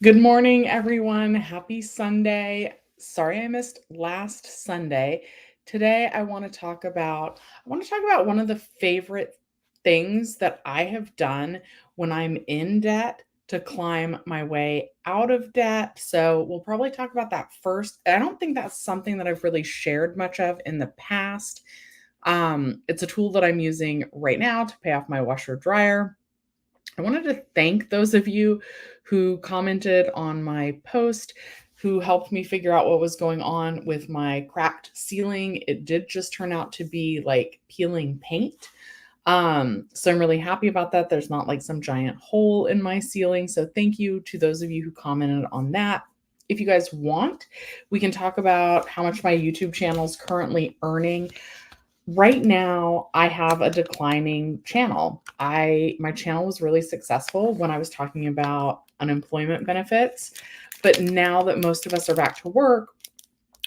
Good morning, everyone. Happy Sunday. Sorry I missed last Sunday. Today I want to talk about one of the favorite things that I have done when I'm in debt to climb my way out of debt. So, we'll probably talk about that first. I don't think that's something that I've really shared much of in the past. It's a tool that I'm using right now to pay off my washer dryer. I wanted to thank those of you who commented on my post, who helped me figure out what was going on with my cracked ceiling. It did just turn out to be like peeling paint. So I'm really happy about that. There's not like some giant hole in my ceiling. So thank you to those of you who commented on that. If you guys want, we can talk about how much my YouTube channel is currently earning. Right now, I have a declining channel. My channel was really successful when I was talking about unemployment benefits, but now that most of us are back to work,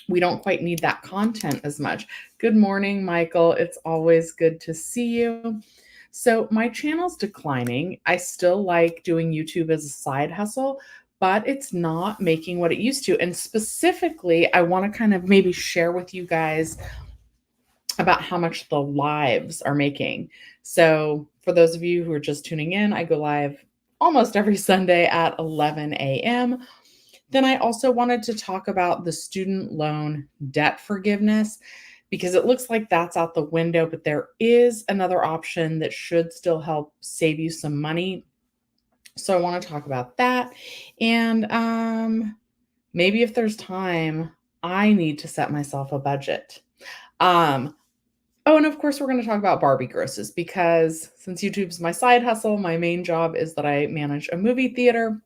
we don't quite need that content as much. Good morning, Michael. It's always good to see you. So, my channel's declining. I still like doing YouTube as a side hustle, but it's not making what it used to. And specifically, I want to kind of maybe share with you guys about how much the lives are making. So, for those of you who are just tuning in, I go live almost every Sunday at 11 a.m. Then I also wanted to talk about the student loan debt forgiveness because it looks like that's out the window, but there is another option that should still help save you some money. So, I want to talk about that. And maybe if there's time, I need to set myself a budget. Um, Oh, and of course, we're going to talk about Barbie grosses because since YouTube's my side hustle, my main job is that I manage a movie theater.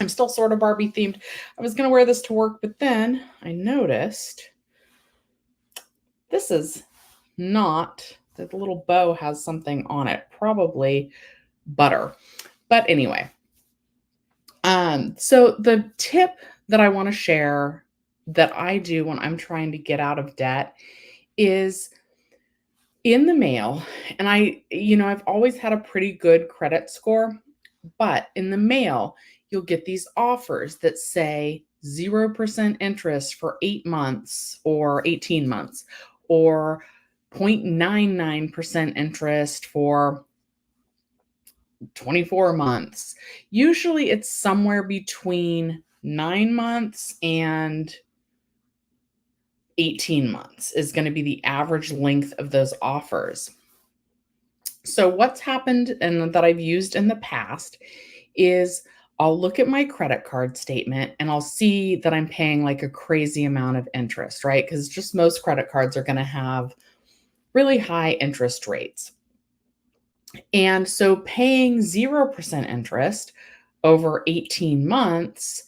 I'm still sort of Barbie themed. I was going to wear this to work, but then I noticed this is not, the little bow has something on it, probably butter. But anyway, so the tip that I want to share that I do when I'm trying to get out of debt is in the mail, and I've always had a pretty good credit score, but in the mail, you'll get these offers that say 0% interest for 8 months or 18 months, or 0.99% interest for 24 months. Usually it's somewhere between 9 months and 18 months is going to be the average length of those offers. So, what's happened and that I've used in the past is I'll look at my credit card statement and I'll see that I'm paying like a crazy amount of interest, right? Because just most credit cards are going to have really high interest rates. And so, paying 0% interest over 18 months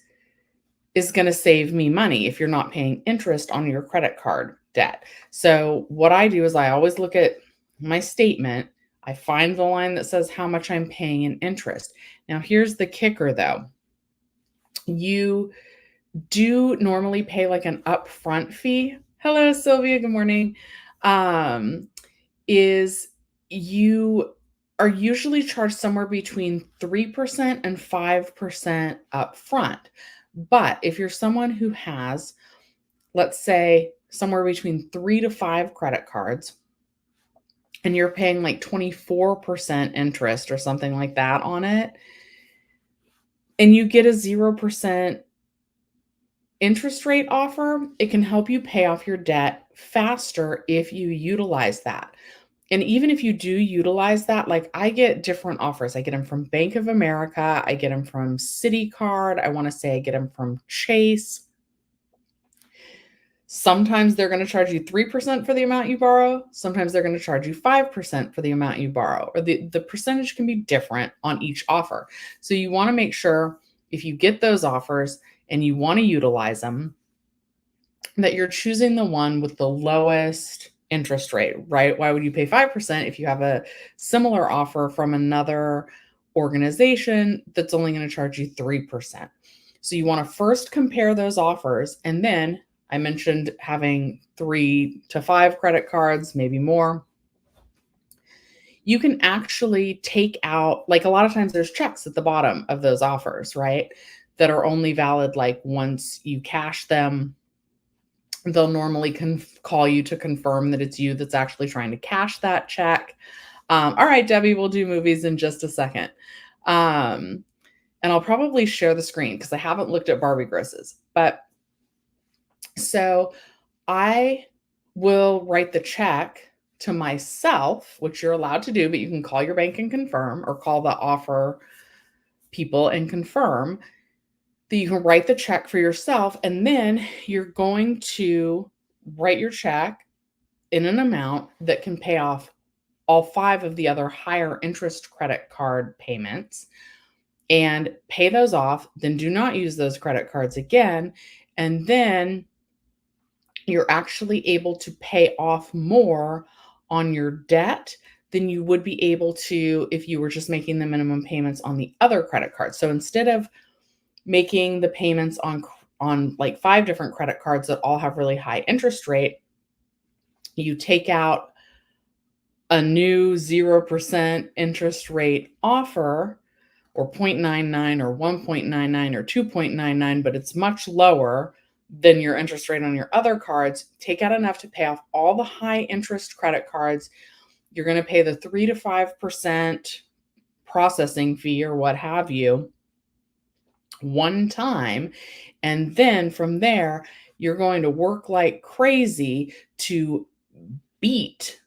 is going to save me money if you're not paying interest on your credit card debt. So, what I do is I always look at my statement. I find the line that says how much I'm paying in interest. Now, here's the kicker though. You do normally pay like an upfront fee. Hello, Sylvia. Good morning. Um, is you are usually charged somewhere between 3% and 5% upfront. But if you're someone who has, let's say, somewhere between 3 to 5 credit cards, and you're paying like 24% interest or something like that on it, and you get a 0% interest rate offer, it can help you pay off your debt faster if you utilize that. And even if you do utilize that, like I get different offers. I get them from Bank of America, I get them from Card. I want to say I get them from Chase. Sometimes they're going to charge you 3% for the amount you borrow. Sometimes they're going to charge you 5% for the amount you borrow, or the percentage can be different on each offer. So you want to make sure if you get those offers and you want to utilize them, that you're choosing the one with the lowest interest rate, right? Why would you pay 5% if you have a similar offer from another organization that's only going to charge you 3%? So you want to first compare those offers, and then I mentioned having 3 to 5 credit cards, maybe more. you can actually take out, like, a lot of times there's checks at the bottom of those offers, right? That are only valid like once you cash them. They'll normally call you to confirm that it's you that's actually trying to cash that check. All right, Debbie, we'll do movies in just a second. Um, and I'll probably share the screen because I haven't looked at Barbie grosses. But so I will write the check to myself, which you're allowed to do, but you can call your bank and confirm, or call the offer people and confirm that you can write the check for yourself. And then you're going to write your check in an amount that can pay off all 5 of the other higher interest credit card payments and pay those off. Then do not use those credit cards again. And then you're actually able to pay off more on your debt than you would be able to if you were just making the minimum payments on the other credit cards. So instead of making the payments on like 5 different credit cards that all have really high interest rate, you take out a new 0% interest rate offer, or 0.99 or 1.99 or 2.99, but it's much lower than your interest rate on your other cards. Take out enough to pay off all the high interest credit cards. You're going to pay the 3 to 5% processing fee or what have you one time. And then from there, you're going to work like crazy to beat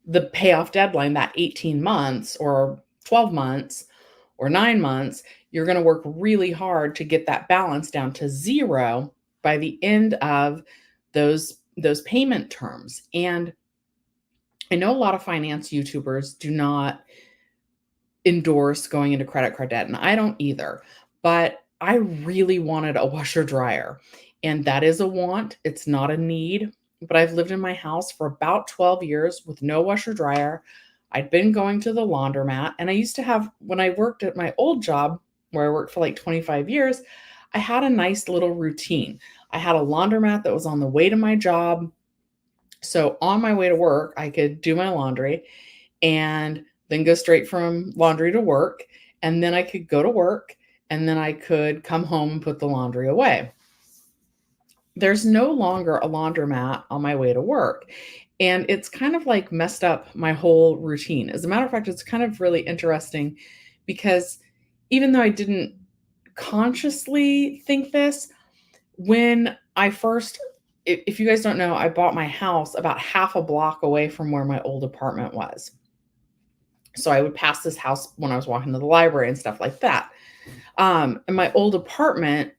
the payoff deadline, that 18 months or 12 months or 9 months. You're going to work really hard to get that balance down to 0 by the end of those payment terms. And I know a lot of finance YouTubers do not endorse going into credit card debt, and I don't either. But I really wanted a washer dryer, and that is a want. It's not a need. But I've lived in my house for about 12 years with no washer dryer. I'd been going to the laundromat, and I used to have, when I worked at my old job where I worked for like 25 years, I had a nice little routine. I had a laundromat that was on the way to my job. So on my way to work, I could do my laundry and then go straight from laundry to work. And then I could go to work, and then I could come home and put the laundry away. There's no longer a laundromat on my way to work. And it's kind of like messed up my whole routine. As a matter of fact, it's kind of really interesting because even though I didn't consciously think this, when I first, if you guys don't know, I bought my house about half a block away from where my old apartment was. So I would pass this house when I was walking to the library and stuff like that. In my old apartment,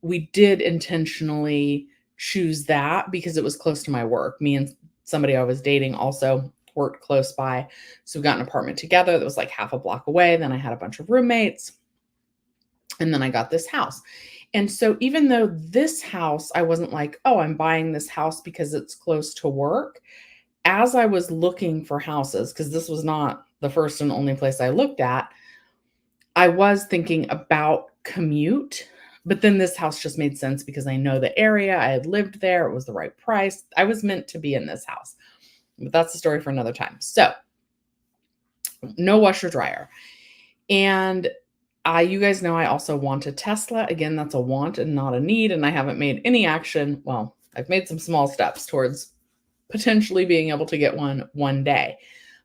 we did intentionally choose that because it was close to my work. Me and somebody I was dating also worked close by. So we got an apartment together that was like half a block away. Then I had a bunch of roommates. And then I got this house. And so even though this house, I wasn't like, oh, I'm buying this house because it's close to work. As I was looking for houses, because this was not the first and only place I looked at, I was thinking about commute. But then this house just made sense because I know the area. I had lived there. It was the right price. I was meant to be in this house. But that's a story for another time. So, no washer dryer. And you guys know I also want a Tesla. Again, that's a want and not a need. And I haven't made any action. Well, I've made some small steps towards potentially being able to get one day.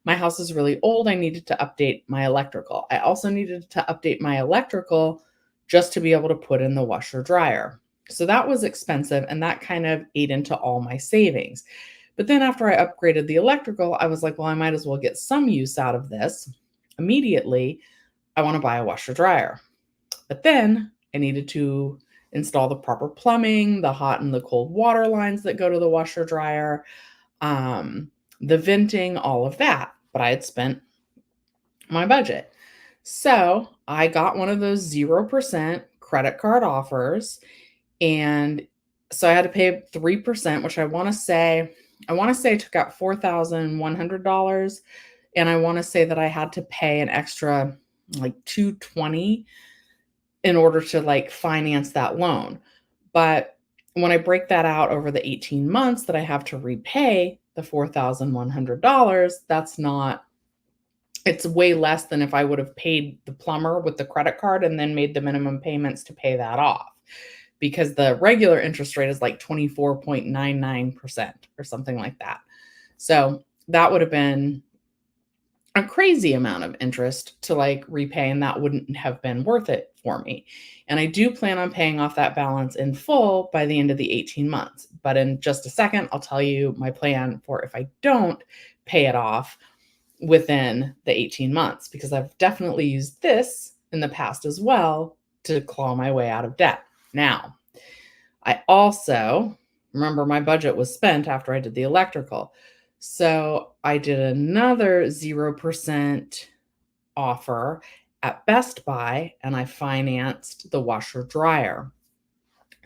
My house is really old. I needed to update my electrical. I also needed to update my electrical just to be able to put in the washer dryer. So that was expensive, and that kind of ate into all my savings. But then after I upgraded the electrical, I was like, well, I might as well get some use out of this. Immediately, I want to buy a washer dryer. But then I needed to install the proper plumbing, the hot and the cold water lines that go to the washer dryer, the venting, all of that. But I had spent my budget. So I got one of those 0% credit card offers. And so I had to pay 3%, which I want to say I took out $4,100. And I want to say that I had to pay an extra like $220 in order to like finance that loan. But when I break that out over the 18 months that I have to repay the $4,100, that's not It's way less than if I would have paid the plumber with the credit card and then made the minimum payments to pay that off, because the regular interest rate is like 24.99% or something like that. So that would have been a crazy amount of interest to like repay, and that wouldn't have been worth it for me. And I do plan on paying off that balance in full by the end of the 18 months. But in just a second, I'll tell you my plan for if I don't pay it off within the 18 months, because I've definitely used this in the past as well to claw my way out of debt. Now, I also remember my budget was spent after I did the electrical. So I did another 0% offer at Best Buy and I financed the washer dryer.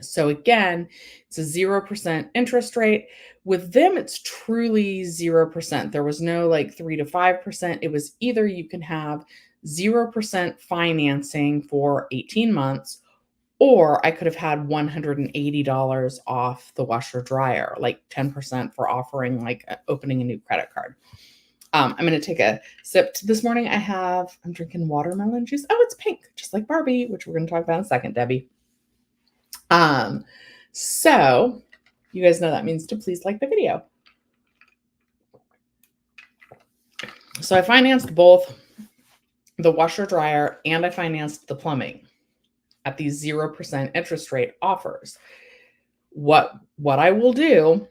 So again, it's a 0% interest rate. With them, it's truly 0%. There was no like 3 to 5%. It was either you can have 0% financing for 18 months, or I could have had $180 off the washer dryer, like 10% for offering like opening a new credit card. I'm going to take a sip. This morning I'm drinking watermelon juice. Oh, it's pink, just like Barbie, which we're going to talk about in a second, Debbie. So you guys know that means to please like the video. So I financed both the washer dryer and I financed the plumbing at these 0% interest rate offers. What I will do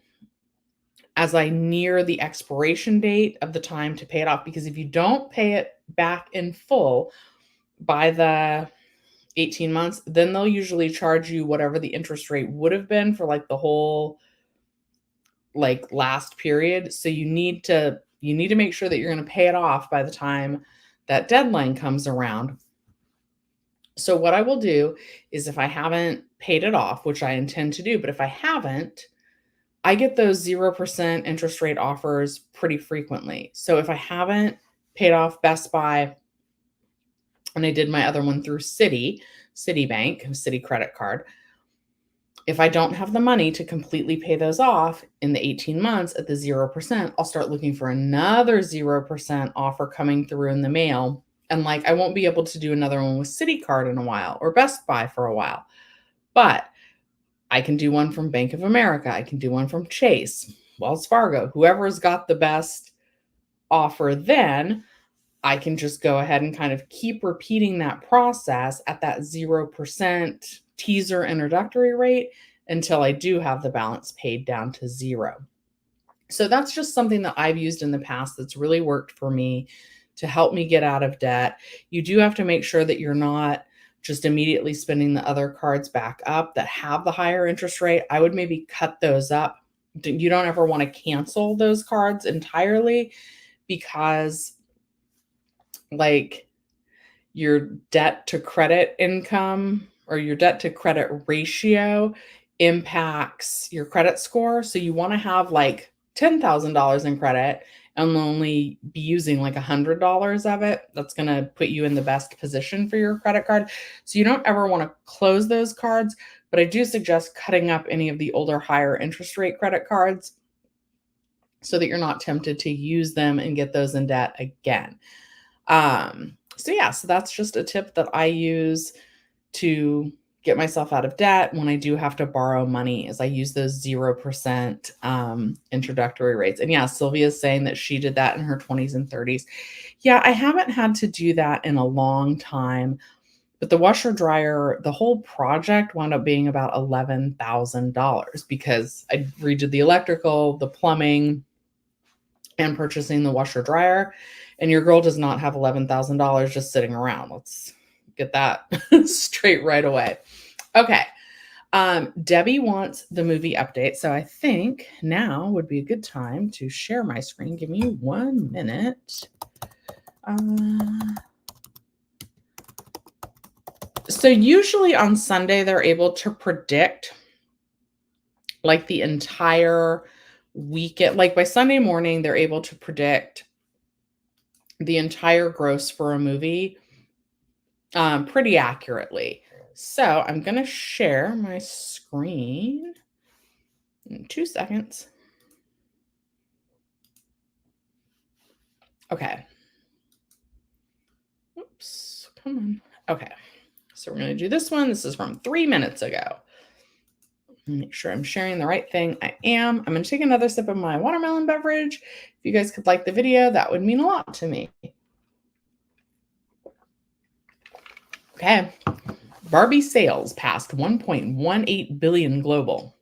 as I near the expiration date of the time to pay it off, because if you don't pay it back in full by the 18 months, then they'll usually charge you whatever the interest rate would have been for like the whole like last period. So you need to make sure that you're going to pay it off by the time that deadline comes around. So what I will do is, if I haven't paid it off, which I intend to do, but if I haven't, I get those 0% interest rate offers pretty frequently. So if I haven't paid off Best Buy, and I did my other one through Citibank, Citi credit card, if I don't have the money to completely pay those off in the 18 months at the 0%, I'll start looking for another 0% offer coming through in the mail. And like, I won't be able to do another one with Citi in a while, or Best Buy for a while. But I can do one from Bank of America. I can do one from Chase, Wells Fargo, whoever's got the best offer. Then I can just go ahead and kind of keep repeating that process at that 0% teaser introductory rate until I do have the balance paid down to zero. So that's just something that I've used in the past that's really worked for me to help me get out of debt. You do have to make sure that you're not just immediately spending the other cards back up that have the higher interest rate. I would maybe cut those up. You don't ever want to cancel those cards entirely, because like your debt to credit income or your debt to credit ratio impacts your credit score. So you want to have like $10,000 in credit and only be using like $100 of it. That's going to put you in the best position for your credit card. So you don't ever want to close those cards, but I do suggest cutting up any of the older, higher interest rate credit cards so that you're not tempted to use them and get those in debt again. So that's just a tip that I use to get myself out of debt when I do have to borrow money, is I use those 0% introductory rates. And yeah, Sylvia's saying that she did that in her 20s and 30s. Yeah, I haven't had to do that in a long time, but the washer dryer, the whole project wound up being about $11,000 because I redid the electrical, the plumbing, and purchasing the washer dryer. And your girl does not have $11,000 just sitting around. Let's get that straight right away. Okay. Debbie wants the movie update. So I think now would be a good time to share my screen. Give me 1 minute. So usually on Sunday, they're able to predict like the entire weekend. Like by Sunday morning, they're able to predict the entire gross for a movie pretty accurately. So I'm going to share my screen in 2 seconds. Okay. Oops, come on. Okay, so we're going to do this one. This is from 3 minutes ago. Make sure I'm sharing the right thing. I am. I'm going to take another sip of my watermelon beverage. If you guys could like the video, that would mean a lot to me. Okay. Barbie sales passed 1.18 billion global.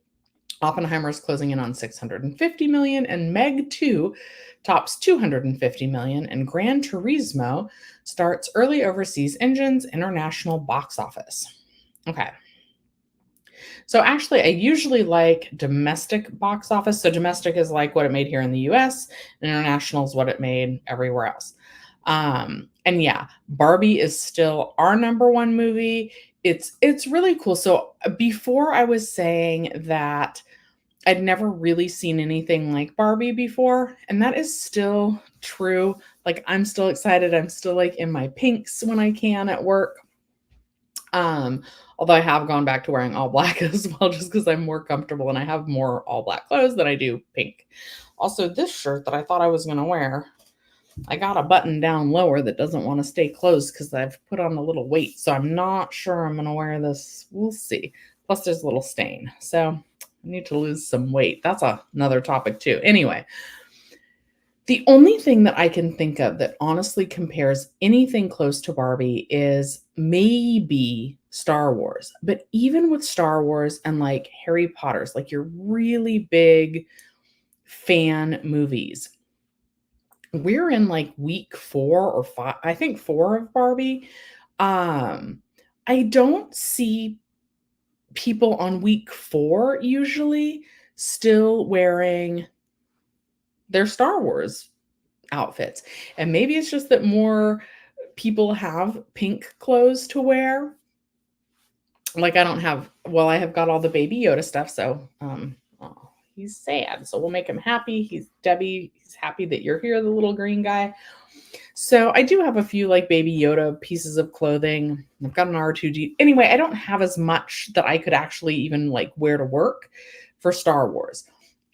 Oppenheimer is closing in on 650 million, and Meg 2 tops 250 million, and Gran Turismo starts early overseas engines international box office. Okay. So actually, I usually like domestic box office. So domestic is like what it made here in the US, and international is what it made everywhere else. And yeah, Barbie is still our number one movie. It's really cool. So before I was saying that I'd never really seen anything like Barbie before, and that is still true. Like I'm still excited. I'm still like in my pinks when I can at work. Um, Although I have gone back to wearing all black as well, just because I'm more comfortable and I have more all black clothes than I do pink. Also, this shirt that I thought I was going to wear, I got a button down lower that doesn't want to stay closed because I've put on a little weight. So I'm not sure I'm going to wear this. We'll see. Plus, there's a little stain. So I need to lose some weight. That's another topic, too. Anyway, the only thing that I can think of that honestly compares anything close to Barbie is maybe Star Wars. But even with Star Wars and like Harry Potter's, like your really big fan movies, we're in like week 4 or 5, I think 4 of Barbie. I don't see people on week 4 usually still wearing their Star Wars outfits. And maybe it's just that more people have pink clothes to wear. Like I don't have, well, I have got all the Baby Yoda stuff, so oh, he's sad. So we'll make him happy. He's Debbie, he's happy that you're here, the little green guy. So I do have a few like Baby Yoda pieces of clothing. I've got an R2D. Anyway, I don't have as much that I could actually even like wear to work for Star Wars.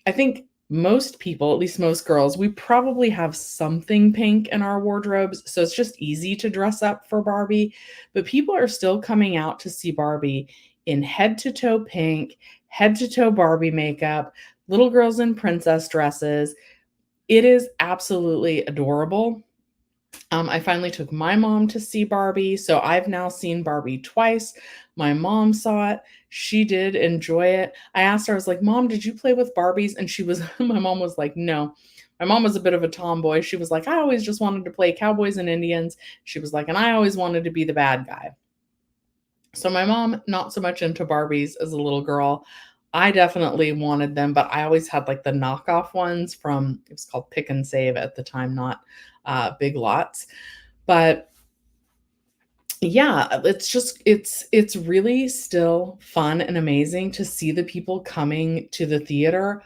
I think most people, at least most girls, we probably have something pink in our wardrobes. So it's just easy to dress up for Barbie. But people are still coming out to see Barbie in head to toe pink, head to toe Barbie makeup, little girls in princess dresses. It is absolutely adorable. I finally took my mom to see Barbie. So I've now seen Barbie twice. My mom saw it. She did enjoy it. I asked her, I was like, Mom, did you play with Barbies? And she was, my mom was like, no. My mom was a bit of a tomboy. She was like, I always just wanted to play cowboys and Indians. She was like, and I always wanted to be the bad guy. So my mom, not so much into Barbies as a little girl. I definitely wanted them, but I always had like the knockoff ones from, it was called Pick and Save at the time, not Big Lots. But yeah, it's really still fun and amazing to see the people coming to the theater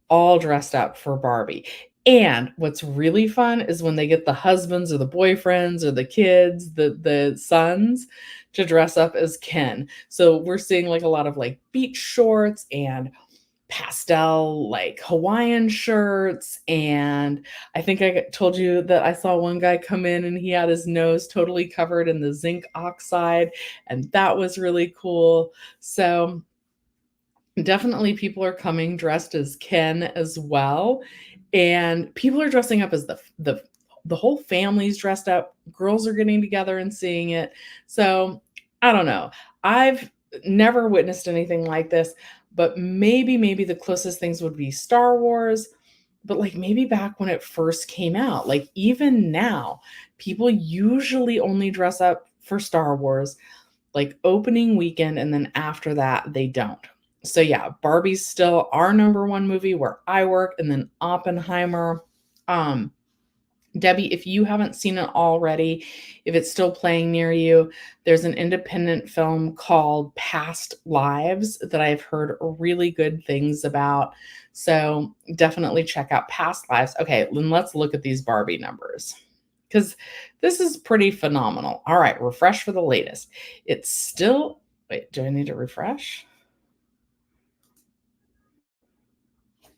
all dressed up for Barbie. And what's really fun is when they get the husbands or the boyfriends or the kids, the sons to dress up as Ken. So we're seeing like a lot of like beach shorts and pastel like Hawaiian shirts. And I think I told you that I saw one guy come in and he had his nose totally covered in the zinc oxide, and that was really cool. So definitely people are coming dressed as Ken as well. And people are dressing up as the whole family's dressed up. Girls are getting together and seeing it. So I don't know. I've never witnessed anything like this, but maybe the closest things would be Star Wars. But like maybe back when it first came out, like even now, people usually only dress up for Star Wars like opening weekend, and then after that, they don't. So yeah, Barbie's still our number one movie where I work, and then Oppenheimer. Um, Debbie, if you haven't seen it already, if it's still playing near you, there's an independent film called Past Lives that I've heard really good things about. So definitely check out Past Lives. Okay, then let's look at these Barbie numbers because this is pretty phenomenal. All right, refresh for the latest. It's still, wait, do I need to refresh?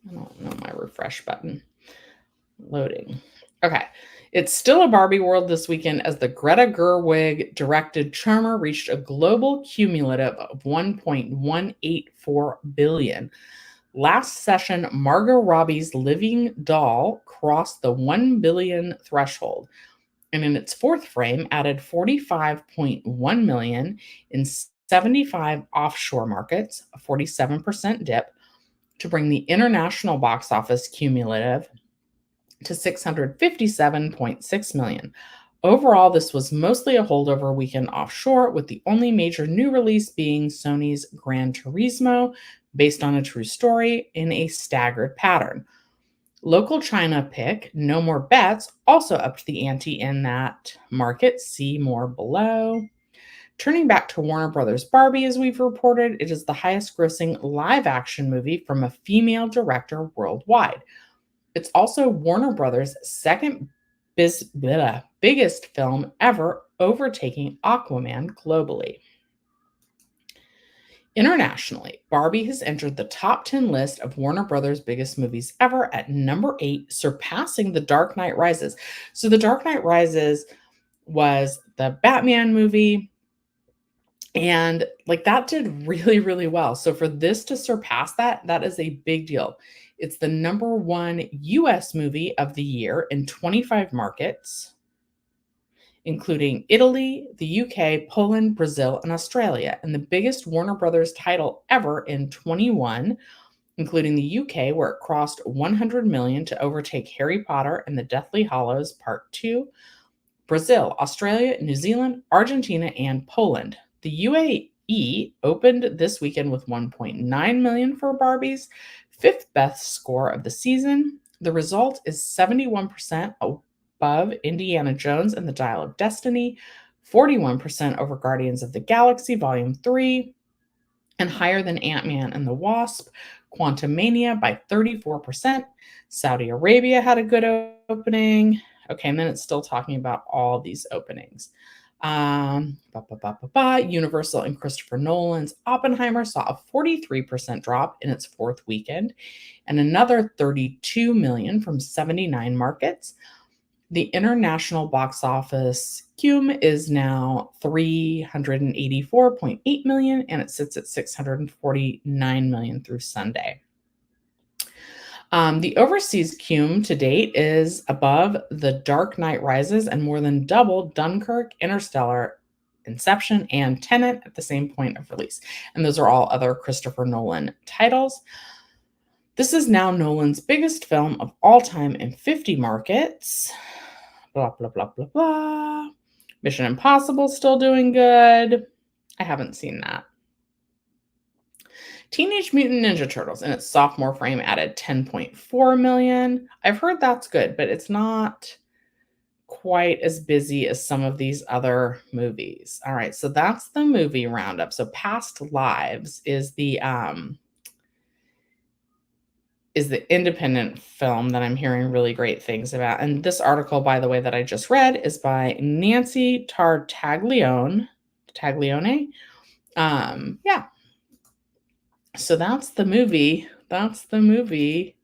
I don't know my refresh button. Loading. Okay. It's still a Barbie world this weekend as the Greta Gerwig directed Charmer reached a global cumulative of 1.184 billion. Last session, Margot Robbie's Living Doll crossed the 1 billion threshold, and in its fourth frame added 45.1 million in 75 offshore markets, a 47% dip, to bring the international box office cumulative to 657.6 million. Overall, this was mostly a holdover weekend offshore, with the only major new release being Sony's Gran Turismo, based on a true story in a staggered pattern. Local China pick No More Bets also upped the ante in that market. See more below. Turning back to Warner Brothers Barbie, as we've reported, it is the highest grossing live action movie from a female director worldwide. It's also Warner Brothers' second biggest film ever, overtaking Aquaman globally. Internationally, Barbie has entered the top 10 list of Warner Brothers' biggest movies ever at number 8, surpassing The Dark Knight Rises. So, The Dark Knight Rises was the Batman movie, and like that did really, really well. So, for this to surpass that, that is a big deal. It's the number 1 US movie of the year in 25 markets, including Italy, the UK, Poland, Brazil, and Australia, and the biggest Warner Brothers title ever in 21, including the UK, where it crossed 100 million to overtake Harry Potter and the Deathly Hallows Part 2, Brazil, Australia, New Zealand, Argentina, and Poland. The UAE opened this weekend with 1.9 million for Barbie's fifth best score of the season. The result is 71% above Indiana Jones and the Dial of Destiny, 41% over Guardians of the Galaxy Volume 3, and higher than Ant-Man and the Wasp, Quantumania by 34%. Saudi Arabia had a good opening. Okay, and then it's still talking about all these openings. Universal and Christopher Nolan's Oppenheimer saw a 43% drop in its fourth weekend and another 32 million from 79 markets. The international box office cum is now 384.8 million, and it sits at 649 million through Sunday. The overseas cum to date is above The Dark Knight Rises and more than double Dunkirk, Interstellar, Inception, and Tenet at the same point of release. And those are all other Christopher Nolan titles. This is now Nolan's biggest film of all time in 50 markets. Blah, blah, blah, blah, blah. Mission Impossible still doing good. I haven't seen that. Teenage Mutant Ninja Turtles in its sophomore frame added 10.4 million. I've heard that's good, but it's not quite as busy as some of these other movies. All right, so that's the movie roundup. So Past Lives is the independent film that I'm hearing really great things about. And this article, by the way, that I just read is by Nancy Tartaglione. Yeah. So that's the movie. That's the movie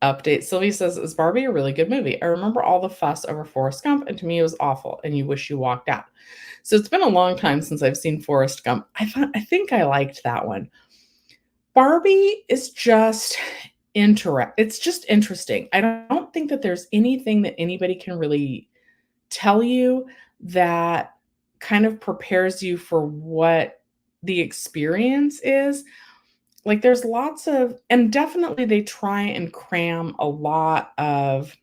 update. Sylvie says, "Is Barbie a really good movie? I remember all the fuss over Forrest Gump, and to me it was awful, and you wish you walked out." So it's been a long time since I've seen Forrest Gump. I think I liked that one. Barbie is just it's just interesting. I don't think that there's anything that anybody can really tell you that kind of prepares you for what the experience is. Like, there's lots of, and definitely they try and cram a lot of,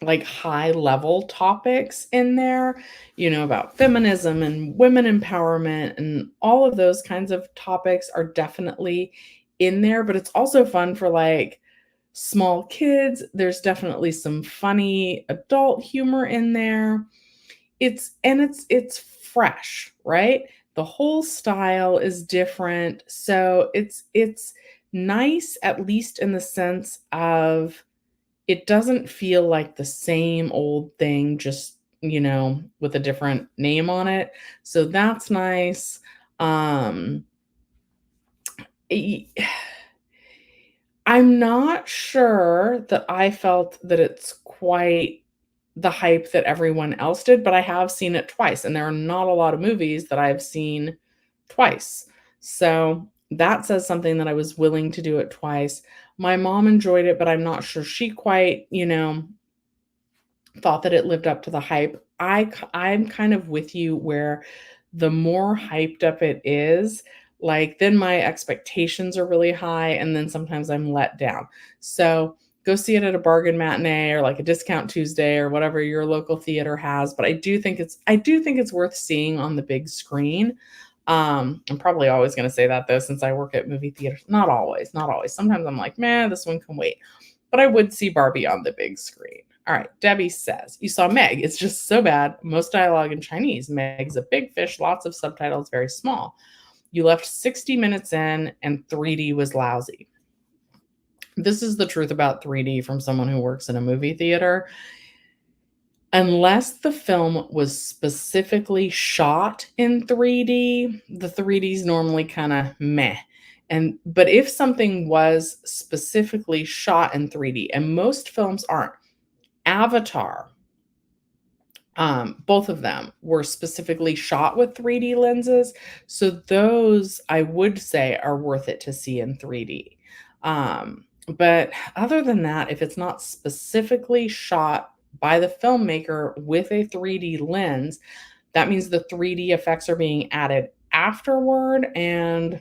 like, high level topics in there, about feminism and women empowerment, and all of those kinds of topics are definitely in there, but it's also fun for, like, small kids. There's definitely some funny adult humor in there. It's fresh, right? The whole style is different. So it's nice, at least in the sense of it doesn't feel like the same old thing, just, with a different name on it. So that's nice. Um, y- I'm not sure that I felt that it's quite the hype that everyone else did, but I have seen it twice, and there are not a lot of movies that I've seen twice. So, that says something that I was willing to do it twice. My mom enjoyed it, but I'm not sure she quite, thought that it lived up to the hype. I'm kind of with you where the more hyped up it is, like, then my expectations are really high, and then sometimes I'm let down. So, go see it at a bargain matinee or, like, a discount Tuesday or whatever your local theater has, but I do think it's worth seeing on the big screen. I'm probably always gonna say that, though, since I work at movie theaters. Not always, not always. Sometimes I'm like, "Man, this one can wait." But I would see Barbie on the big screen. All right, Debbie says, "You saw Meg. It's just so bad. Most dialogue in Chinese. Meg's a big fish, lots of subtitles, very small. You left 60 minutes in and 3D was lousy." This is the truth about 3D from someone who works in a movie theater. Unless the film was specifically shot in 3D, the 3D is normally kind of meh. But if something was specifically shot in 3D, and most films aren't, Avatar, both of them were specifically shot with 3D lenses. So those I would say are worth it to see in 3D. But other than that, if it's not specifically shot by the filmmaker with a 3D lens, that means the 3D effects are being added afterward and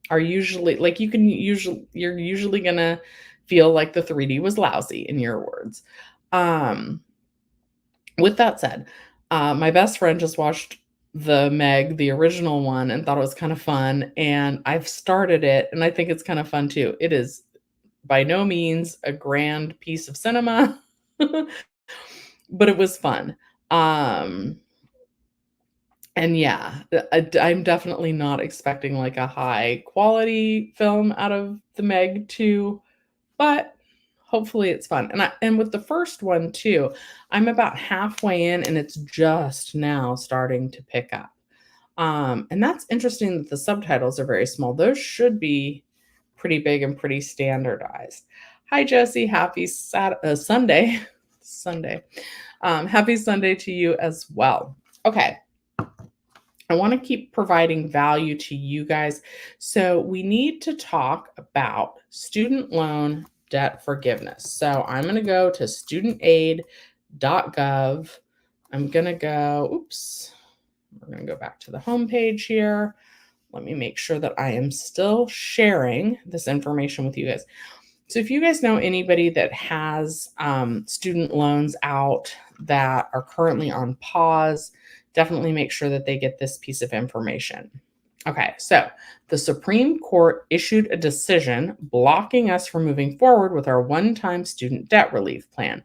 are usually like you're usually gonna feel like the 3D was lousy in your words. Um, with that said, my best friend just watched the Meg, the original one, and thought it was kind of fun. And I've started it, and I think it's kind of fun too. It is by no means a grand piece of cinema, but it was fun. Um, and yeah, I'm definitely not expecting like a high quality film out of the Meg 2, but hopefully it's fun. And with the first one too, I'm about halfway in and it's just now starting to pick up. And that's interesting that the subtitles are very small. Those should be pretty big and pretty standardized. Hi Jesse, happy Sunday. Sunday. Happy Sunday to you as well. Okay. I want to keep providing value to you guys. So, we need to talk about student loan debt forgiveness. So, I'm going to go to studentaid.gov. I'm going to go, oops, we're going to go back to the home page here. Let me make sure that I am still sharing this information with you guys. So, if you guys know anybody that has student loans out that are currently on pause, definitely make sure that they get this piece of information. Okay, so the Supreme Court issued a decision blocking us from moving forward with our one-time student debt relief plan.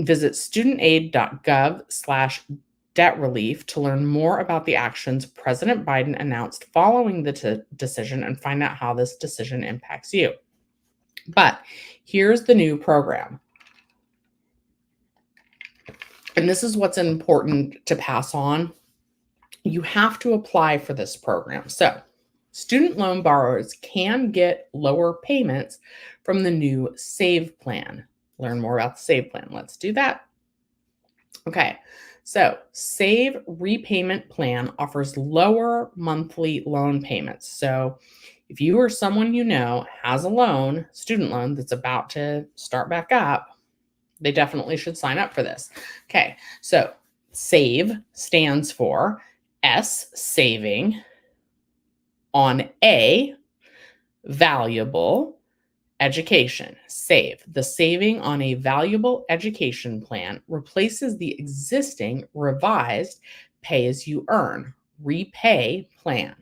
Visit studentaid.gov/debt relief to learn more about the actions President Biden announced following the decision and find out how this decision impacts you. But here's the new program. And this is what's important to pass on. You have to apply for this program. So, student loan borrowers can get lower payments from the new SAVE plan. Learn more about the SAVE plan. Let's do that. Okay. So, SAVE repayment plan offers lower monthly loan payments. So, if you or someone you know has a loan, student loan that's about to start back up, they definitely should sign up for this. Okay, so SAVE stands for S, saving, on A, valuable, education. SAVE. The saving on a valuable education plan replaces the existing revised pay as you earn, repay plan.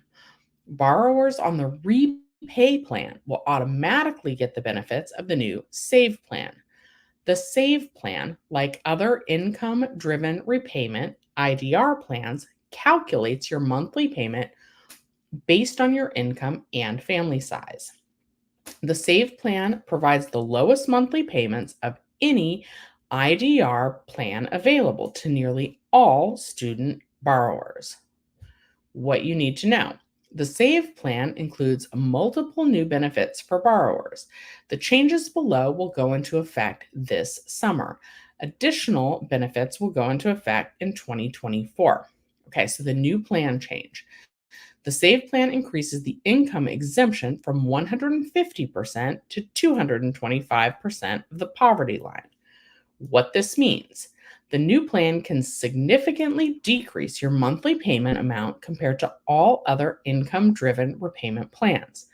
Borrowers on the repay plan will automatically get the benefits of the new SAVE plan. The SAVE plan, like other income driven repayment IDR plans, calculates your monthly payment based on your income and family size. The SAVE plan provides the lowest monthly payments of any IDR plan available to nearly all student borrowers. What you need to know: The SAVE plan includes multiple new benefits for borrowers. The changes below will go into effect this summer. Additional benefits will go into effect in 2024. Okay, so the new plan change. The SAVE plan increases the income exemption from 150% to 225% of the poverty line. What this means: the new plan can significantly decrease your monthly payment amount compared to all other income driven repayment plans.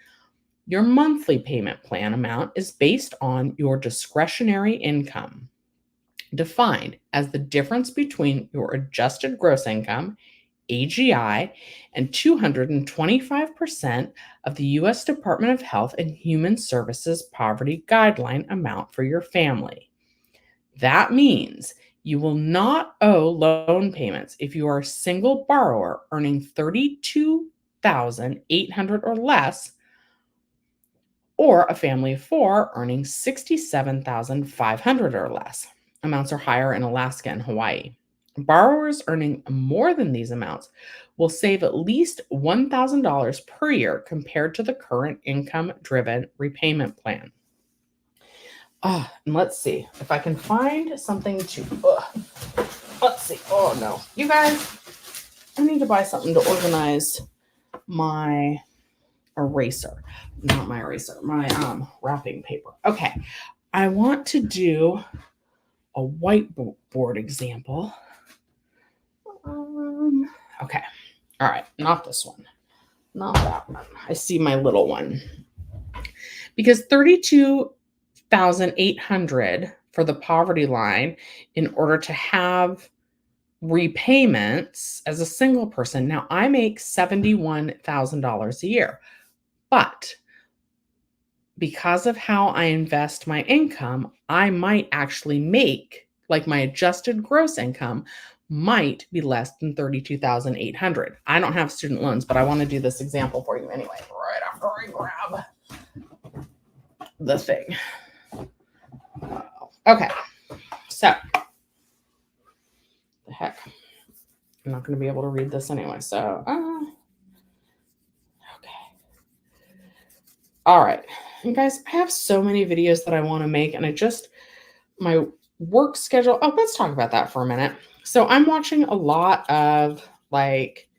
Your monthly payment plan amount is based on your discretionary income, defined as the difference between your adjusted gross income, AGI, and 225% of the U.S. Department of Health and Human Services poverty guideline amount for your family. That means you will not owe loan payments if you are a single borrower earning $32,800 or less, or a family of four earning $67,500 or less. Amounts are higher in Alaska and Hawaii. Borrowers earning more than these amounts will save at least $1,000 per year compared to the current income-driven repayment plan. And let's see if I can find something to. Let's see. Oh no, you guys, I need to buy something to organize my eraser. Not my eraser, my wrapping paper. Okay, I want to do a whiteboard example. Okay, all right, not this one, not that one. I see my little one, because 32,800 for the poverty line in order to have repayments as a single person. Now I make $71,000 a year, but because of how I invest my income, I might actually make, like, my adjusted gross income might be less than 32,800. I don't have student loans, but I want to do this example for you anyway, right after I grab the thing. Okay, so the heck, I'm not going to be able to read this anyway. So, okay. All right, you guys, I have so many videos that I want to make, and my work schedule. Oh, let's talk about that for a minute. So I'm watching a lot of like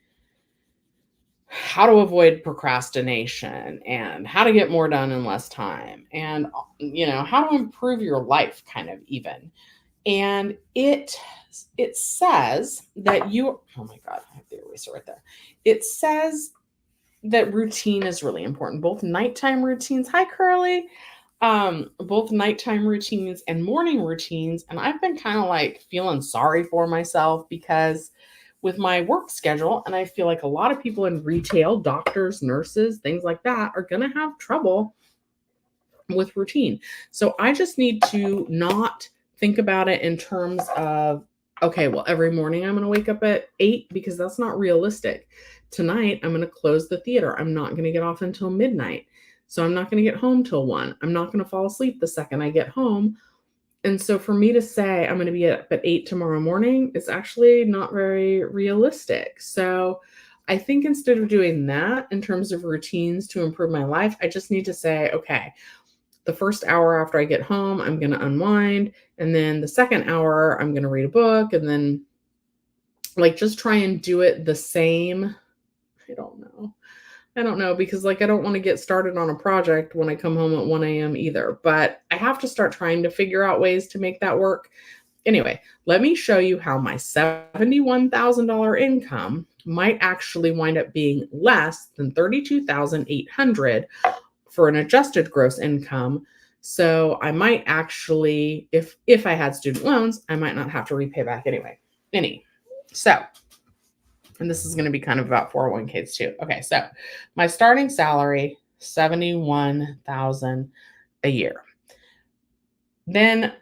how to avoid procrastination and how to get more done in less time, and how to improve your life, kind of, even. And it says that oh my god, I have the eraser right there. It says that routine is really important, both nighttime routines. Hi, Curly. Both nighttime routines and morning routines. And I've been kind of like feeling sorry for myself because with my work schedule, and I feel like a lot of people in retail, doctors, nurses, things like that, are going to have trouble with routine. So I just need to not think about it in terms of, okay, well, every morning I'm going to wake up at 8, because that's not realistic. Tonight, I'm going to close the theater. I'm not going to get off until midnight. So I'm not going to get home till 1. I'm not going to fall asleep the second I get home. And so for me to say I'm going to be up at 8 tomorrow morning is actually not very realistic. So I think instead of doing that in terms of routines to improve my life, I just need to say, okay, the first hour after I get home, I'm going to unwind. And then the second hour, I'm going to read a book, and then like just try and do it the same. I don't know, because like I don't want to get started on a project when I come home at 1 a.m. either, but I have to start trying to figure out ways to make that work. Anyway, let me show you how my $71,000 income might actually wind up being less than $32,800 for an adjusted gross income. So I might actually, if I had student loans, I might not have to repay back anyway. So, and this is going to be kind of about 401ks too. Okay, so my starting salary, $71,000 a year. Then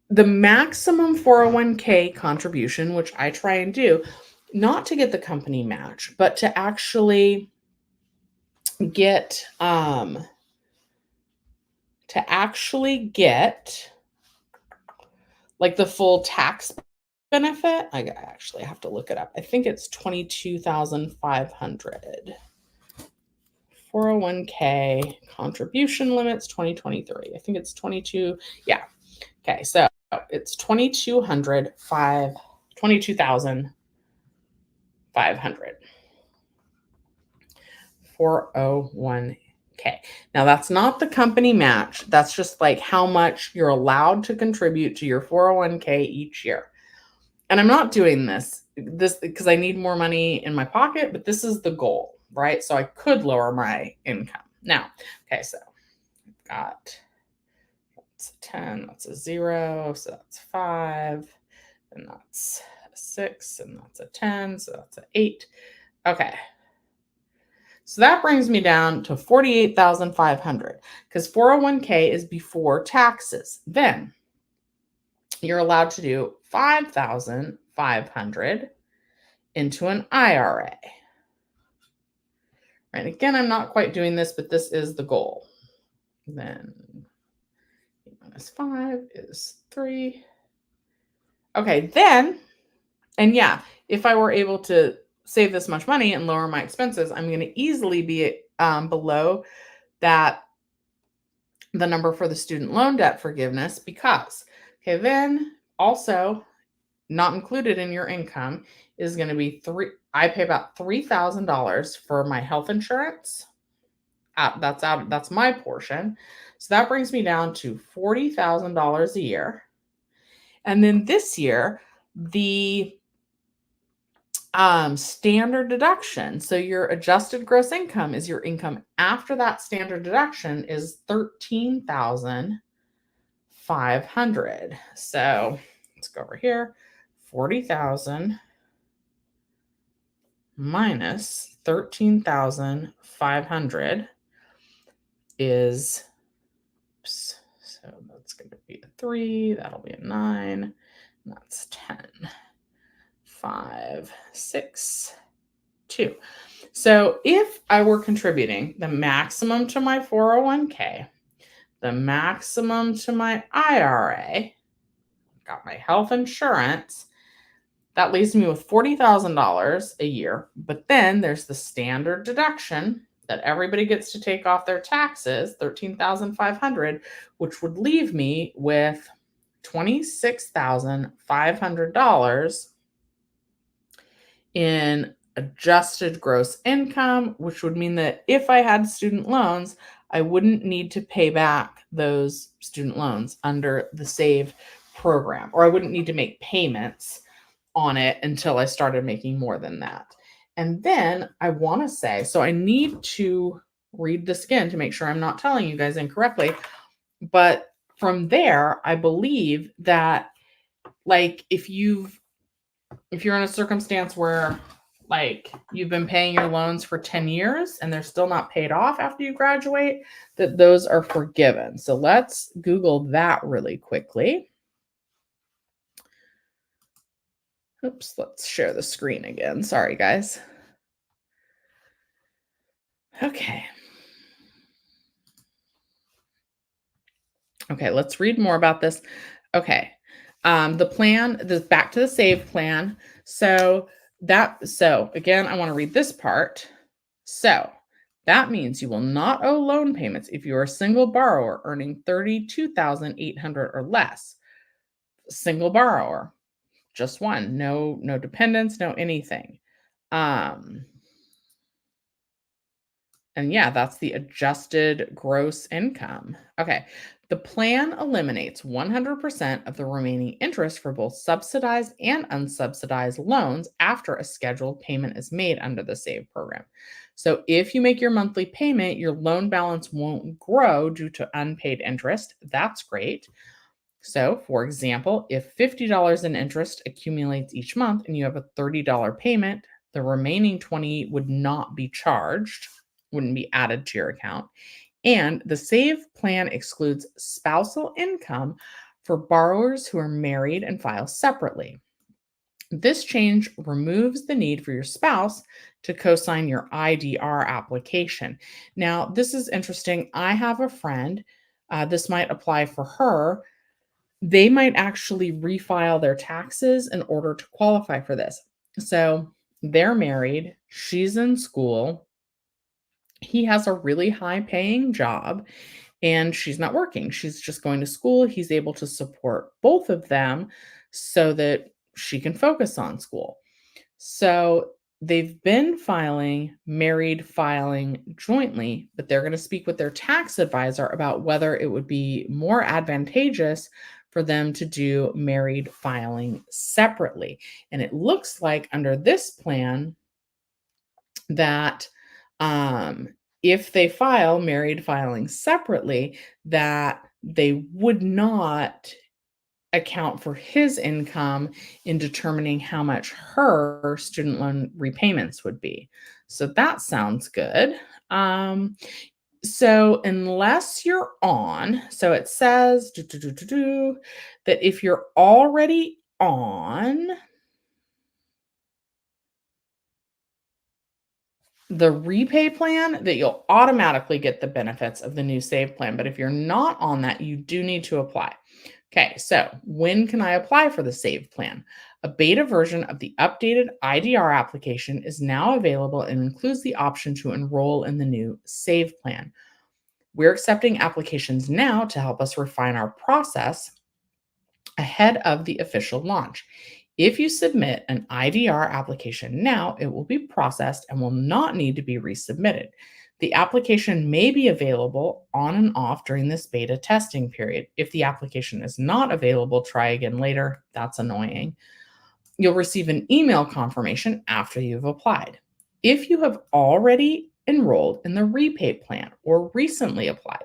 the maximum 401k contribution, which I try and do, not to get the company match, but to actually get like the full tax benefit. I actually have to look it up. I think it's $22,500. 401k contribution limits 2023. I think it's 22. Yeah. Okay. So it's 22,500. 401k. Now that's not the company match. That's just like how much you're allowed to contribute to your 401k each year. And I'm not doing this because I need more money in my pocket, but this is the goal, right? So I could lower my income. Now, okay, so I've got that's a 10, that's a 0, so that's 5, and that's a 6, and that's a 10, so that's an 8. Okay. So that brings me down to 48,500 because 401k is before taxes. Then you're allowed to do 5,500 into an IRA. Right? Again, I'm not quite doing this, but this is the goal. Then minus 5 is 3. Okay, then, and yeah, if I were able to save this much money and lower my expenses, I'm going to easily be below that the number for the student loan debt forgiveness because, okay, then also not included in your income is going to be I pay about $3,000 for my health insurance. That's my portion. So that brings me down to $40,000 a year. And then this year, the standard deduction. So your adjusted gross income is your income after that standard deduction is 13,500. So let's go over here. 40,000 minus 13,500 is, oops, so that's going to be a 3, that'll be a 9, that's 10, 5, 6, 2. So if I were contributing the maximum to my 401k, the maximum to my IRA, got my health insurance, that leaves me with $40,000 a year. But then there's the standard deduction that everybody gets to take off their taxes, $13,500, which would leave me with $26,500 in adjusted gross income, which would mean that if I had student loans, I wouldn't need to pay back those student loans under the SAVE program, or I wouldn't need to make payments on it until I started making more than that. And then I want to say, so I need to read this again to make sure I'm not telling you guys incorrectly. But from there, I believe that like if you're in a circumstance where like you've been paying your loans for 10 years and they're still not paid off after you graduate, that those are forgiven. So let's Google that really quickly. Oops, let's share the screen again. Sorry, guys. Okay. Okay, let's read more about this. Okay. The plan, back to the SAVE plan. So again, I want to read this part. So that means you will not owe loan payments if you are a single borrower earning $32,800 or less. Single borrower, just one, no dependents, no anything. And yeah, that's the adjusted gross income. Okay. The plan eliminates 100% of the remaining interest for both subsidized and unsubsidized loans after a scheduled payment is made under the SAVE program. So if you make your monthly payment, your loan balance won't grow due to unpaid interest. That's great. So, for example, if $50 in interest accumulates each month and you have a $30 payment, the remaining 20 would not be charged, wouldn't be added to your account. And the SAVE plan excludes spousal income for borrowers who are married and file separately. This change removes the need for your spouse to co-sign your IDR application. Now, this is interesting. I have a friend, this might apply for her. They might actually refile their taxes in order to qualify for this. So they're married, she's in school, He has a really high paying job and she's not working. She's just going to school. He's able to support both of them so that she can focus on school. So they've been married filing jointly, but they're going to speak with their tax advisor about whether it would be more advantageous for them to do married filing separately. And it looks like under this plan that um, if they file married filing separately, that they would not account for his income in determining how much her student loan repayments would be. So that sounds good. Um, so unless you're on, so it says that if you're already on the repay plan, that you'll automatically get the benefits of the new save plan. But if you're not on that, you do need to apply. Okay, so when can I apply for the save plan? A beta version of the updated IDR application is now available and includes the option to enroll in the new save plan. We're accepting applications now to help us refine our process ahead of the official launch. If you submit an IDR application now, it will be processed and will not need to be resubmitted. The application may be available on and off during this beta testing period. If the application is not available, try again later. That's annoying. You'll receive an email confirmation after you've applied. If you have already enrolled in the repay plan or recently applied,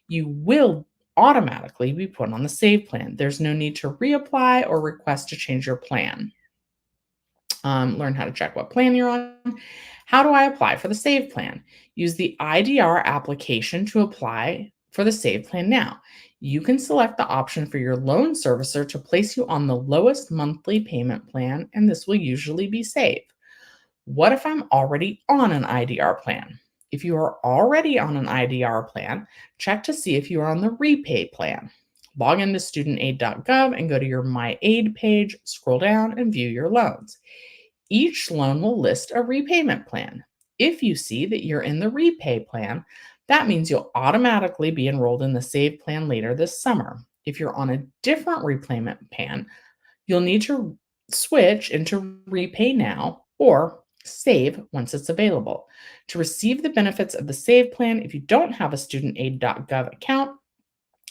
you will automatically be put on the save plan. There's no need to reapply or request to change your plan. Learn how to check what plan you're on. How do I apply for the save plan? Use the IDR application to apply for the save plan now. You can select the option for your loan servicer to place you on the lowest monthly payment plan, and this will usually be Save. What if I'm already on an IDR plan? If you are already on an IDR plan, check to see if you are on the repay plan. Log into studentaid.gov and go to your My Aid page, scroll down, and view your loans. Each loan will list a repayment plan. If you see that you're in the repay plan, that means you'll automatically be enrolled in the save plan later this summer. If you're on a different repayment plan, you'll need to switch into repay now or save once it's available. To receive the benefits of the save plan, if you don't have a studentaid.gov account,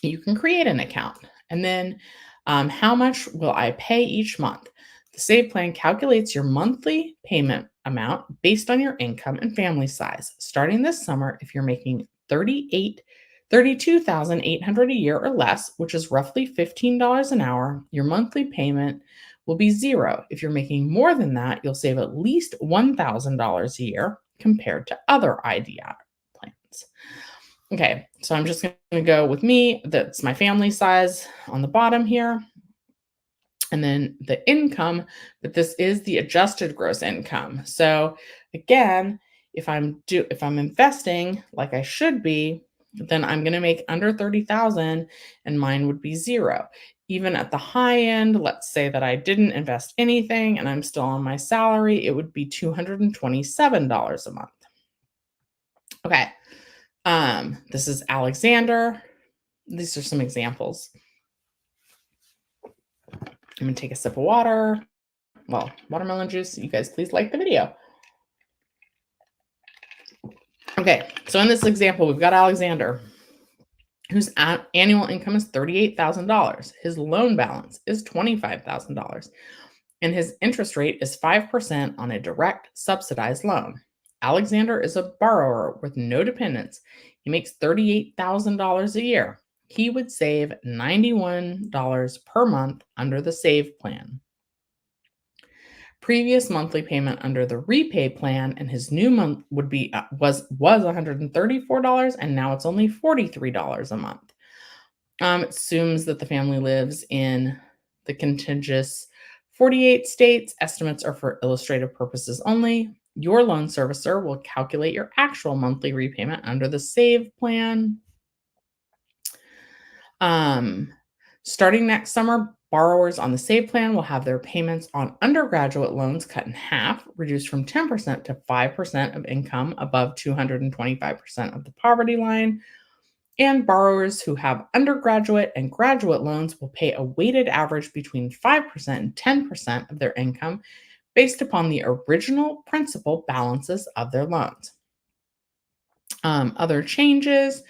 you can create an account. And then how much will I pay each month? The save plan calculates your monthly payment amount based on your income and family size. Starting this summer, if you're making 32,800 a year or less, which is roughly $15 an hour, your monthly payment will be zero. If you're making more than that, you'll save at least $1,000 a year compared to other IDR plans. Okay, so I'm just going to go with me. That's my family size on the bottom here. And then the income, but this is the adjusted gross income. So again, if I'm investing like I should be, then I'm going to make under 30,000 and mine would be zero. Even at the high end, let's say that I didn't invest anything and I'm still on my salary, it would be $227 a month. Okay. This is Alexander. These are some examples. I'm going to take a sip of water. Well, watermelon juice. You guys please like the video. Okay, so in this example, we've got Alexander, whose annual income is $38,000. His loan balance is $25,000, and his interest rate is 5% on a direct subsidized loan. Alexander is a borrower with no dependents. He makes $38,000 a year. He would save $91 per month under the save plan. Previous monthly payment under the repay plan and his new month would be was $134 and now it's only $43 a month. It assumes that the family lives in the contiguous 48 states. Estimates are for illustrative purposes only. Your loan servicer will calculate your actual monthly repayment under the save plan. Starting next summer, Borrowers on the SAVE plan will have their payments on undergraduate loans cut in half, reduced from 10% to 5% of income above 225% of the poverty line. And borrowers who have undergraduate and graduate loans will pay a weighted average between 5% and 10% of their income based upon the original principal balances of their loans. Other changes,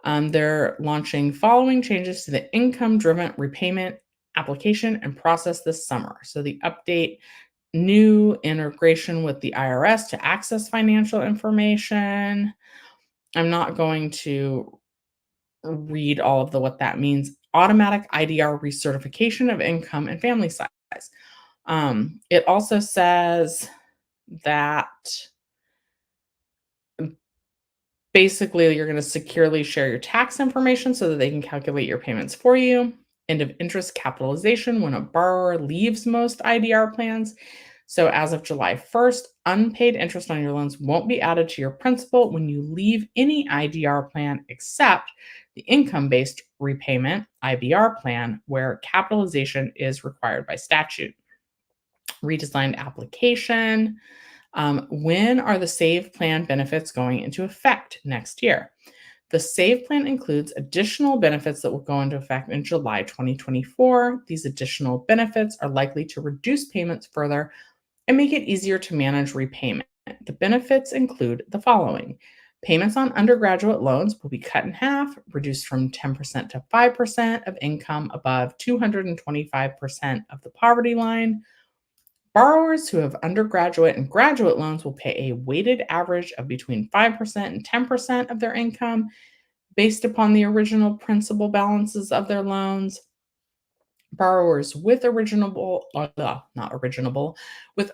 they're launching following changes to the income driven repayment application and process this summer. So the update, new integration with the IRS to access financial information. I'm not going to read all of the what that means. Automatic IDR recertification of income and family size. It also says that basically you're going to securely share your tax information so that they can calculate your payments for you. End of interest capitalization when a borrower leaves most IDR plans. So as of July 1st, unpaid interest on your loans won't be added to your principal when you leave any IDR plan except the income-based repayment IBR plan where capitalization is required by statute. Redesigned application. When are the SAVE plan benefits going into effect next year? The SAVE plan includes additional benefits that will go into effect in July 2024. These additional benefits are likely to reduce payments further and make it easier to manage repayment. The benefits include the following. Payments on undergraduate loans will be cut in half, reduced from 10% to 5% of income above 225% of the poverty line. Borrowers who have undergraduate and graduate loans will pay a weighted average of between 5% and 10% of their income based upon the original principal balances of their loans. Borrowers with with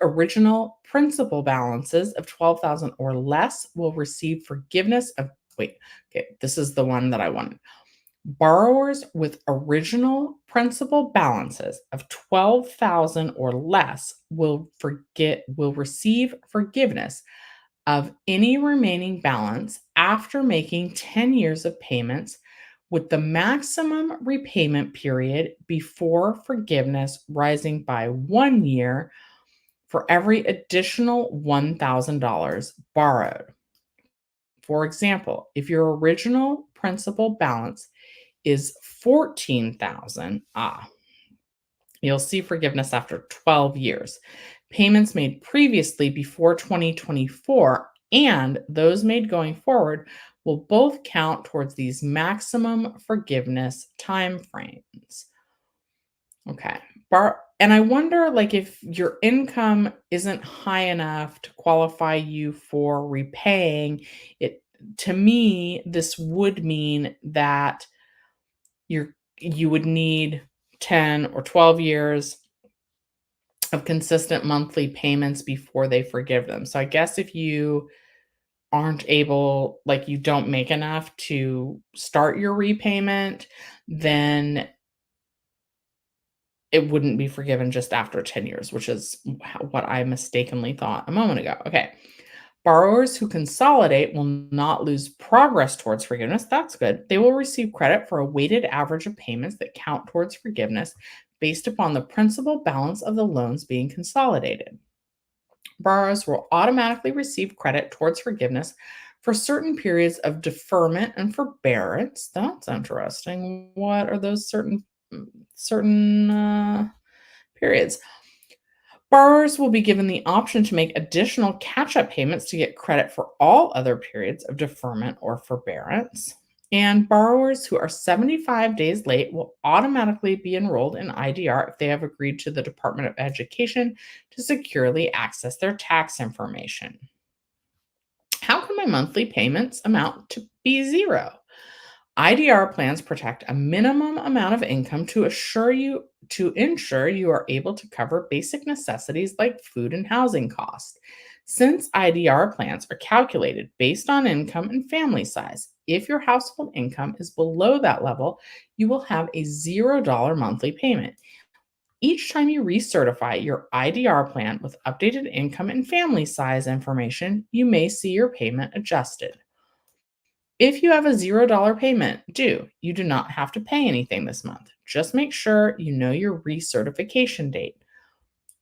original principal balances of 12,000 or less will receive forgiveness of this is the one that I wanted. Borrowers with original principal balances of 12,000 or less will receive forgiveness of any remaining balance after making 10 years of payments, with the maximum repayment period before forgiveness rising by 1 year for every additional $1,000 borrowed. For example, if your original principal balance is 14,000, you'll see forgiveness after 12 years. Payments made previously before 2024 and those made going forward will both count towards these maximum forgiveness timeframes. Okay. And I wonder, like, if your income isn't high enough to qualify you for repaying it. To me, this would mean that you would need 10 or 12 years of consistent monthly payments before they forgive them. So I guess if you aren't able, like you don't make enough to start your repayment, then it wouldn't be forgiven just after 10 years, which is what I mistakenly thought a moment ago. Okay. Borrowers who consolidate will not lose progress towards forgiveness. That's good. They will receive credit for a weighted average of payments that count towards forgiveness based upon the principal balance of the loans being consolidated. Borrowers will automatically receive credit towards forgiveness for certain periods of deferment and forbearance. That's interesting. What are those certain periods? Borrowers will be given the option to make additional catch-up payments to get credit for all other periods of deferment or forbearance. And borrowers who are 75 days late will automatically be enrolled in IDR if they have agreed to the Department of Education to securely access their tax information. How can my monthly payments amount to be zero? IDR plans protect a minimum amount of income to ensure you are able to cover basic necessities like food and housing costs. Since IDR plans are calculated based on income and family size, if your household income is below that level, you will have a $0 monthly payment. Each time you recertify your IDR plan with updated income and family size information, you may see your payment adjusted. If you have a $0 payment due, you do not have to pay anything this month. Just make sure you know your recertification date.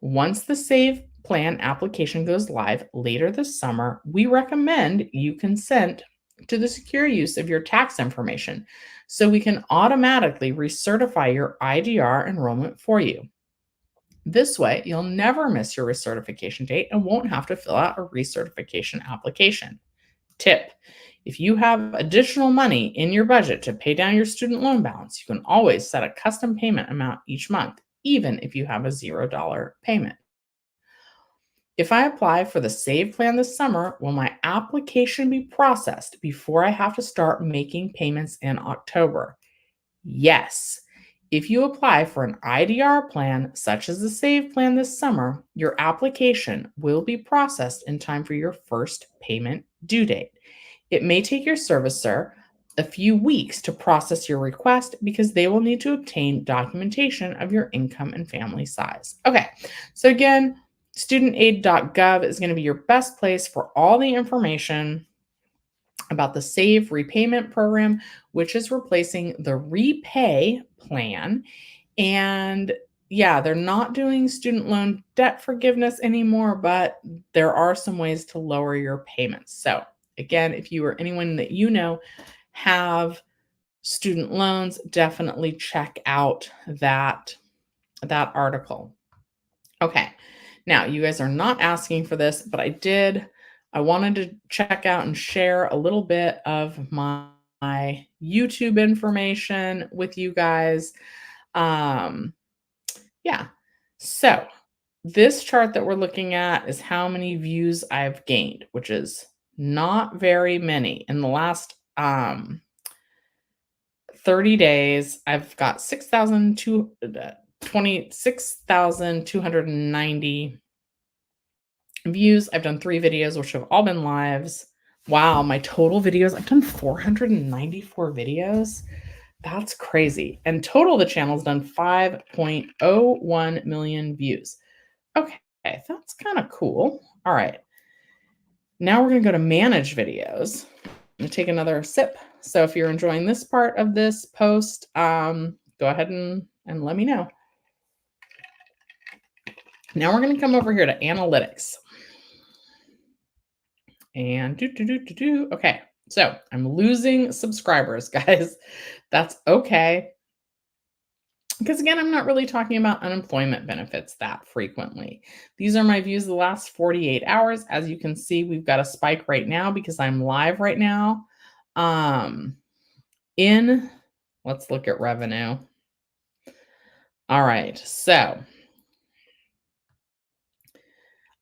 Once the Save Plan application goes live later this summer, we recommend you consent to the secure use of your tax information so we can automatically recertify your IDR enrollment for you. This way, you'll never miss your recertification date and won't have to fill out a recertification application. Tip: if you have additional money in your budget to pay down your student loan balance, you can always set a custom payment amount each month, even if you have a $0 payment. If I apply for the SAVE plan this summer, will my application be processed before I have to start making payments in October? Yes. If you apply for an IDR plan, such as the SAVE plan this summer, your application will be processed in time for your first payment due date. It may take your servicer a few weeks to process your request because they will need to obtain documentation of your income and family size. Okay, so again, studentaid.gov is going to be your best place for all the information about the SAVE repayment program, which is replacing the REPAY plan. And yeah, they're not doing student loan debt forgiveness anymore, but there are some ways to lower your payments. So again, if you or anyone that you know have student loans, definitely check out that article. Okay. Now, you guys are not asking for this, but I wanted to check out and share a little bit of my YouTube information with you guys. Yeah. So, this chart that we're looking at is how many views I've gained, which is not very many. In the last 30 days, I've got 26,290 views. I've done 3 videos, which have all been lives. Wow, my total videos, I've done 494 videos. That's crazy. And total, the channel's done 5.01 million views. Okay, that's kind of cool. All right. Now we're going to go to manage videos. I'm going to take another sip. So if you're enjoying this part of this post, go ahead and let me know. Now we're going to come over here to analytics. And okay, so I'm losing subscribers, guys. That's okay. Because again, I'm not really talking about unemployment benefits that frequently. These are my views the last 48 hours. As you can see, we've got a spike right now because I'm live right now. Let's look at revenue. All right, so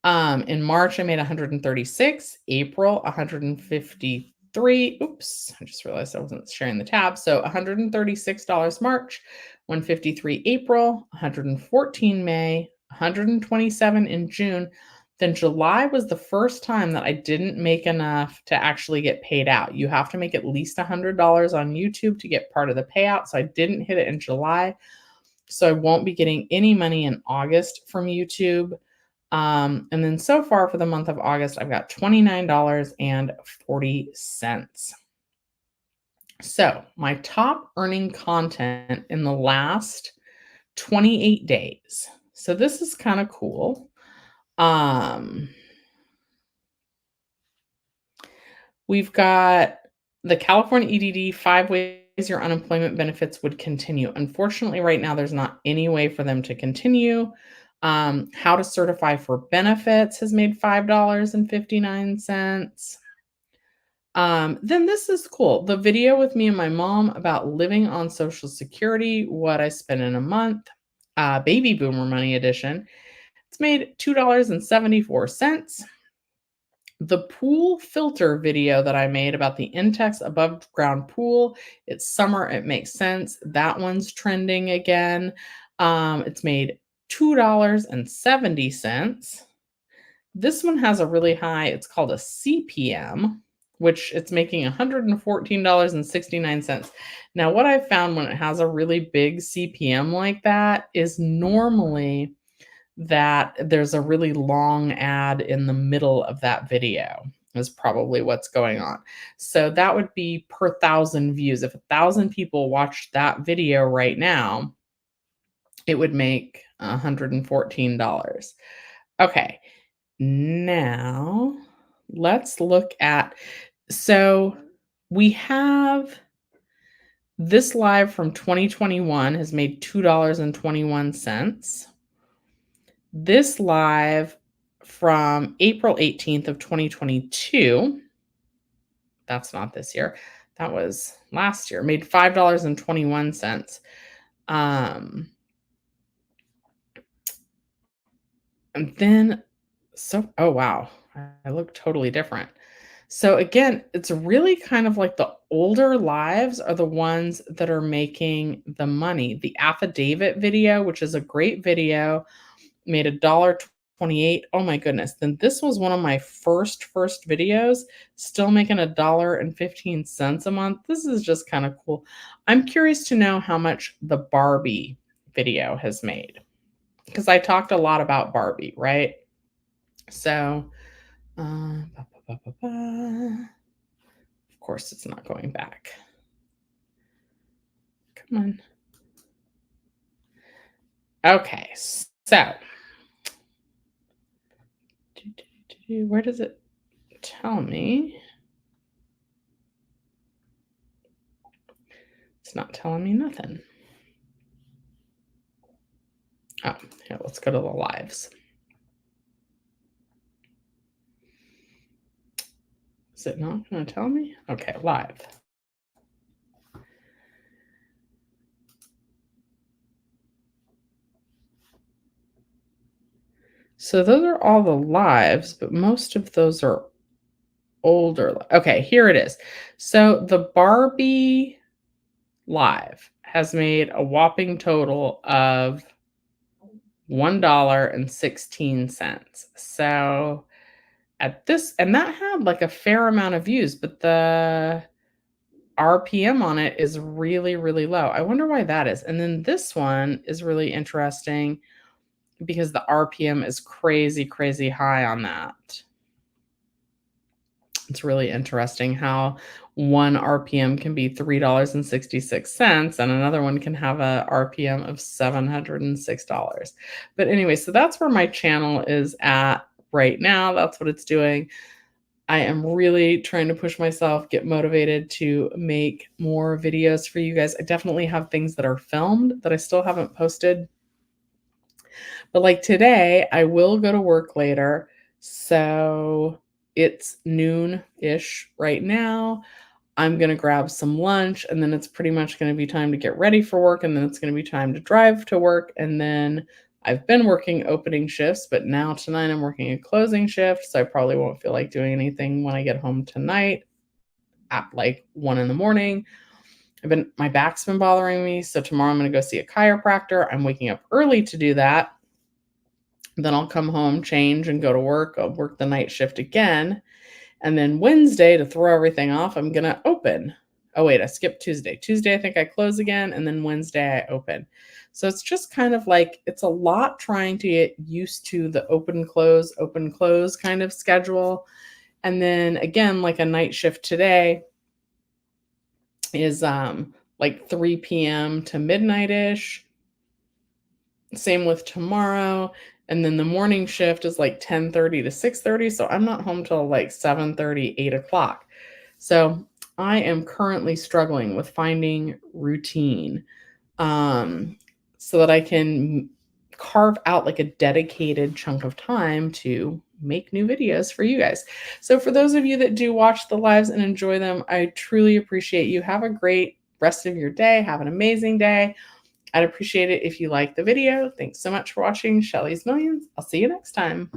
in March, I made 136, April, 153. Oops, I just realized I wasn't sharing the tab. So $136 March, 153 April, 114 May, 127 in June. Then July was the first time that I didn't make enough to actually get paid out. You have to make at least $100 on YouTube to get part of the payout. So I didn't hit it in July. So I won't be getting any money in August from YouTube. And then so far for the month of August, I've got $29.40. So my top earning content in the last 28 days. So this is kind of cool. We've got the California EDD 5 ways your unemployment benefits would continue. Unfortunately, right now, there's not any way for them to continue. How to certify for benefits has made $5.59. Then this is cool. The video with me and my mom about living on Social Security, what I spend in a month, baby boomer money edition. It's made $2.74. The pool filter video that I made about the Intex above ground pool. It's summer. It makes sense. That one's trending again. It's made $2.70. This one has a really high, it's called a CPM, which it's making $114.69. Now, what I've found when it has a really big CPM like that is normally that there's a really long ad in the middle of that video. is probably what's going on. So that would be per 1,000 views. If 1,000 people watched that video right now, it would make $114. Okay. Now let's look at, so we have this live from 2021 has made $2.21. This live from April 18th of 2022, that's not this year, that was last year, made $5.21. And then, oh wow, I look totally different. So again, it's really kind of like the older lives are the ones that are making the money. The affidavit video, which is a great video, made $1.28. Oh my goodness. Then this was one of my first videos, still making $1.15 a month. This is just kind of cool. I'm curious to know how much the Barbie video has made, because I talked a lot about Barbie, right? So, of course, it's not going back. Come on. Okay, so where does it tell me? It's not telling me nothing. Oh, here, let's go to the lives. Is it not going to tell me? Okay, live. So those are all the lives, but most of those are older. Okay, here it is. So the Barbie live has made a whopping total of $1.16. So at this, and that had like a fair amount of views, but the RPM on it is really, really low. I wonder why that is. And then this one is really interesting because the RPM is crazy, crazy high on that. It's really interesting how one RPM can be $3.66 and another one can have a RPM of $706. But anyway, so that's where my channel is at right now. That's what it's doing. I am really trying to push myself, get motivated to make more videos for you guys. I definitely have things that are filmed that I still haven't posted. But like today, I will go to work later. So it's noon-ish right now. I'm going to grab some lunch, and then it's pretty much going to be time to get ready for work, and then it's going to be time to drive to work. And then I've been working opening shifts, but now tonight I'm working a closing shift, so I probably won't feel like doing anything when I get home tonight at like 1 in the morning. My back's been bothering me, so tomorrow I'm going to go see a chiropractor. I'm waking up early to do that. Then I'll come home, change, and go to work. I'll work the night shift again. And then Wednesday, to throw everything off, I'm going to open. Oh, wait, I skipped Tuesday. Tuesday, I think I close again. And then Wednesday, I open. So it's just kind of like, it's a lot trying to get used to the open, close kind of schedule. And then again, like a night shift today is like 3 p.m. to midnight-ish. Same with tomorrow. And then the morning shift is like 10:30 to 6:30. So I'm not home till like 7:30, 8 o'clock. So I am currently struggling with finding routine so that I can carve out like a dedicated chunk of time to make new videos for you guys. So for those of you that do watch the lives and enjoy them, I truly appreciate you. Have a great rest of your day. Have an amazing day. I'd appreciate it if you liked the video. Thanks so much for watching Shelly's Millions. I'll see you next time.